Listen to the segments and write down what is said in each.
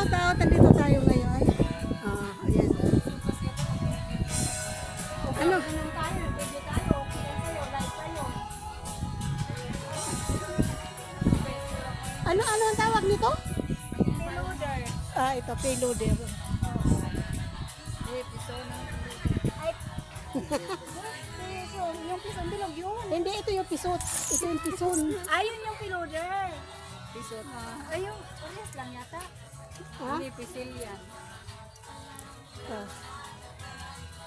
shout out. Nandito tayo ngayon. Ayan. Ano? Ano ang tawag nito? Payloader. Ito, payloader. Yung pisot bilog yun. Hindi, ito yung pisot. Ito yung pison. Ayun yung payloader. Pisot. Ayun, parehas lang yata. Ha? Hindi, pisil yan. Ah.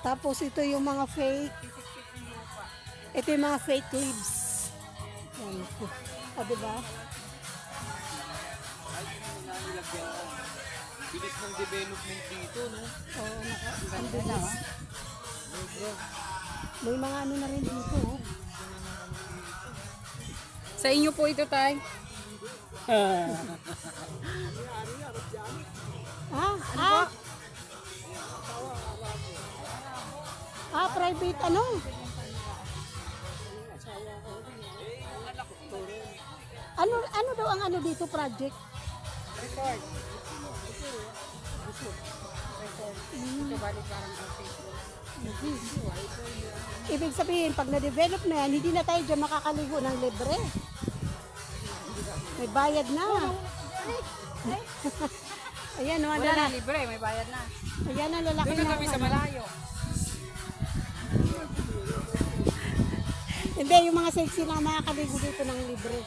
Tapos ito yung mga fake. Pisik-pisik yung lupa. Ito yung mga fake leaves. Yan. Diba? Bilis ng development dito, no? Oo, ang bilis. May mga ano na rin dito. Oh. Sa inyo po ito, Tay. Private ano? Ano daw ang ano dito project? Resort. Ito balik parang office. Ibig sabihin, pag na-develop na yan, hindi na tayo dyan makakaligo ng libre. May bayad na. Ayan, mga Wala na, lalaki. libre. May bayad na. Ayan ang lalaki Doon na kami sa malayo. Hindi, yung mga sexy na makakaligo dito ng libre.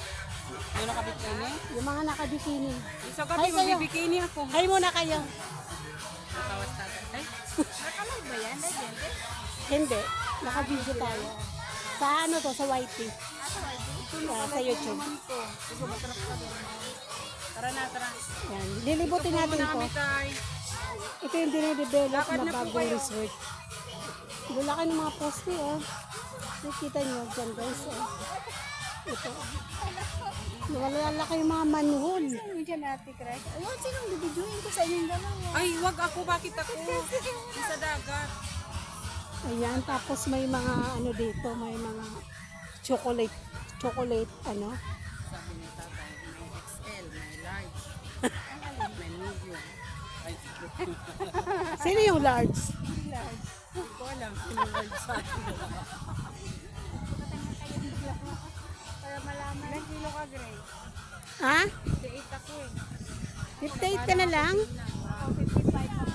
Yung nakabikini? Yung mga nakabikini. Isa Ay, gabi, kayo. magbibikini ako. Hay muna kayo. Tawas tatay. Ay, nakalive ba yan? Legend? Hindi, nakabidyo tayo. Sa ano to, sa YT. Sa YouTube. Ito, masarap ka doon. Tara na, tara. Yan. Lilibutin natin Muna to. kami, Tay. Ito yung dinedevelop Lakad na na po bagong kayo. resort. Lulaki ng mga poste, oh. Nakikita nyo dyan, guys, oh. Ito. Nalalaki yung mga manhole. Ano dyan, Ate Craig? Ayun, sinong bibidyoin ko sa inyong dalawa? Ay, wag ako. Bakit ako? Sa dagat. Ayan, tapos may mga ano dito, may mga chocolate, ano. Sabi ni tatay, may XL, may large, may medium. Ay, Sino yung large? large. Hindi ko alam sino large sa akin. Para malaman. Ilang kilo ka, Gray? Ha? 58 ako eh. 58 ka na lang? Ako, 55 ako.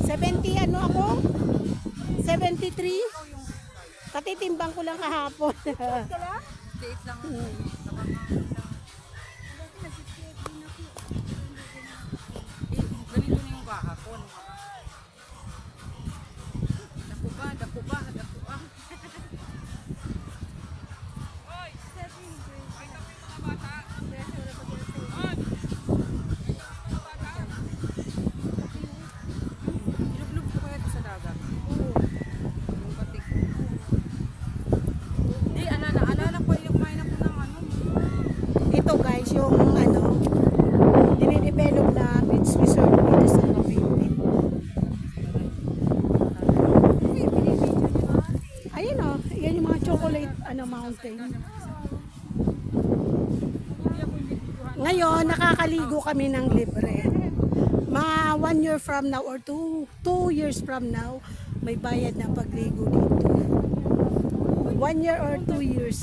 70 ano ako? 73? Katitimbang ko lang kahapon. 58 lang ako. Ganito na yung kahapon. Dako ba? Dako ba? Dako ba? Hoy! Ay, kami mga bata! Ilog-log ko kaya ito sa dagat. Yung patik. Di, naalala ko yung kumain ako ng ano. Ito guys, yung ano, dinidevelop na beach resort dito sa Cavite. Ayun o, yan yung mga chocolate ano, mountain. Ngayon, nakakaligo kami ng libre. Mga 1 year from now or 2 years from now, may bayad na pagligo dito. 1 year or 2 years.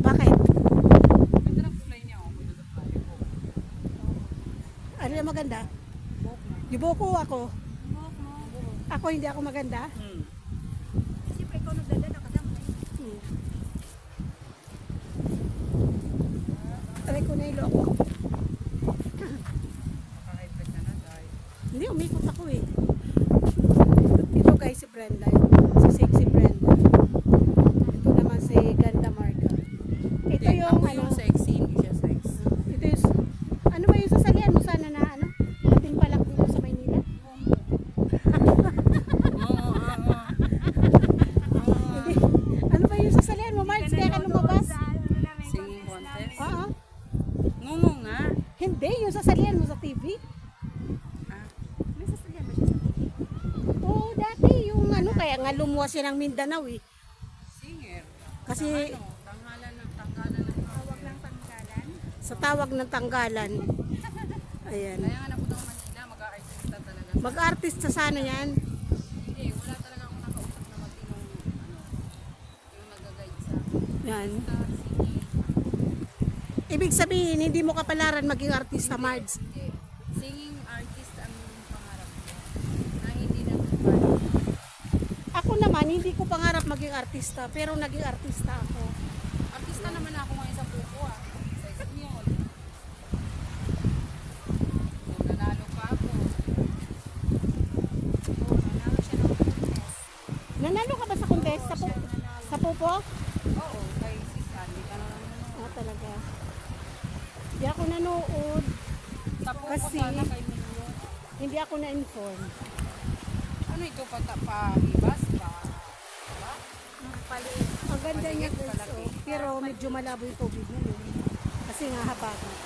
Bakit? Ganda ng kulay niya. Oh. Ano yung maganda? Yubuko ako. Ako hindi ako maganda. Siyempre ikaw nagdala na kadamay. Try ko na yung loko. Naka-hybrid na na dahil. Hindi, umikot ako eh. Ito guys si Brenda. Si sexy Brenda. Ito naman si Ganda Marga. Ito yung Ako ano. yung sexy, hindi siya sexy. Ito yung, ano ba yung sasalian mo sana na ano? Ating palak dito sa Maynila? Hindi. Ano ba yung sasalian mo, Marge? Kaya ka lumabas? Singing contest? Oo. Ngungo nga. Hindi, yung sasalian mo sa TV. Ah, may sasalihan ba siya sa TV? Oo, dati yung ano, kaya nga lumuwas siya ng Mindanao eh. Singer. Kasi Ano? Tanggalan ng tanggalan ng tawag lang tanggalan. Sa tawag ng tanggalan. Ayan. Kaya nga napunta ko Manila, mag-aartista talaga. Mag-artist sana yan. Hindi, wala talaga akong nakausap na matinong yung nag-guide sa Yan. star, singing. Ibig sabihin, hindi mo kapalaran maging artista, Mards. Hindi. Singing artist ang pangarap ko. Na hindi na Ako naman, hindi ko pangarap maging artista, pero naging artista ako. artista naman ako ngayon sa Pupo sa Espanyol. Nanalo pa ako. Nanalo siya ng contest. Nanalo ka ba sa contest? Sa Pupo? Oo, kay Sis Andy. Ano naman Ah, talaga. Hindi ako nanood. sa Pupo Kasi- sana kay Milo. Hindi ako na-inform. Ano ito pa-ibas pa? Diba? Paliit. Ang ganda niya Maliit, guys, palaki. oh. Pero medyo malabo yung tubig ngayon. Kasi nga habagat.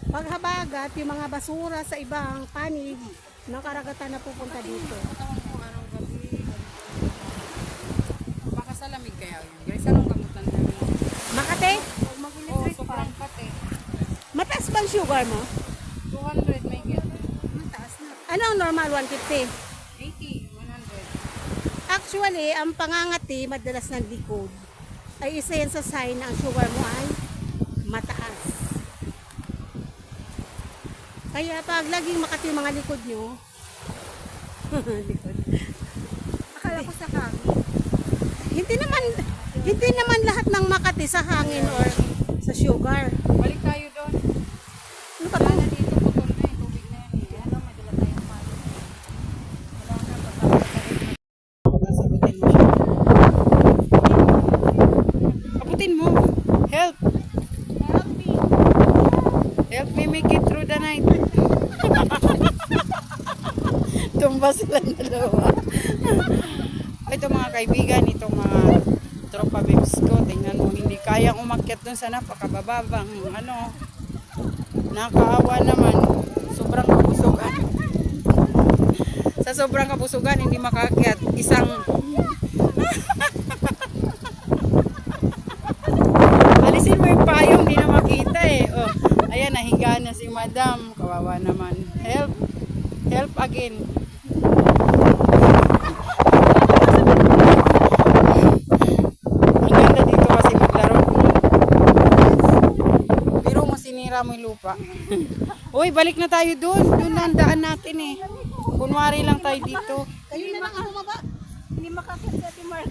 Pag habagat, yung mga basura sa ibang panig ng karagatan na pupunta dito. Katawan ko anong gabi. Baka sa lamig kaya yun. Guys, anong gamutan namin? Makate, Oo, sobrang pati. mataas bang sugar mo? 200 may get. Mataas na. Ano ang normal? 150? 80, 100. Actually, ang pangangati madalas ng likod ay isa yan sa sign na ang sugar mo ay mataas. Kaya pag laging makati yung mga likod nyo, likod. Akala ko sa hangin. Hindi naman lahat ng makati sa hangin or sa sugar. Balik tayo doon. Ano ba Wala to? na dito, putol na eh. Tubig na yan eh. Ano, may dala tayong palo. Wala na, Sabutin mo siya. Sabutin mo. Help. Help me make it through the night. Tumba silang dalawa. Ito mga kaibigan, itong mga tropa babes ko, tingnan mo, hindi kayang umakyat dun sa napakabababang ano, nakaawa naman, sobrang kabusugan. Sa sobrang kabusugan, hindi makakyat, isang alisin mo yung payong, hindi na makita eh. Oh, ayan, nahiga na si madam, kawawa naman. Help, help again. Ang ganda dito kasi maglaro. Biro mo, sinira mo yung lupa. Uy, balik na tayo dun. Dun na ang daan natin eh. Kunwari lang tayo dito. Kayo na lang ang bumaba. Hindi makakita si Mark.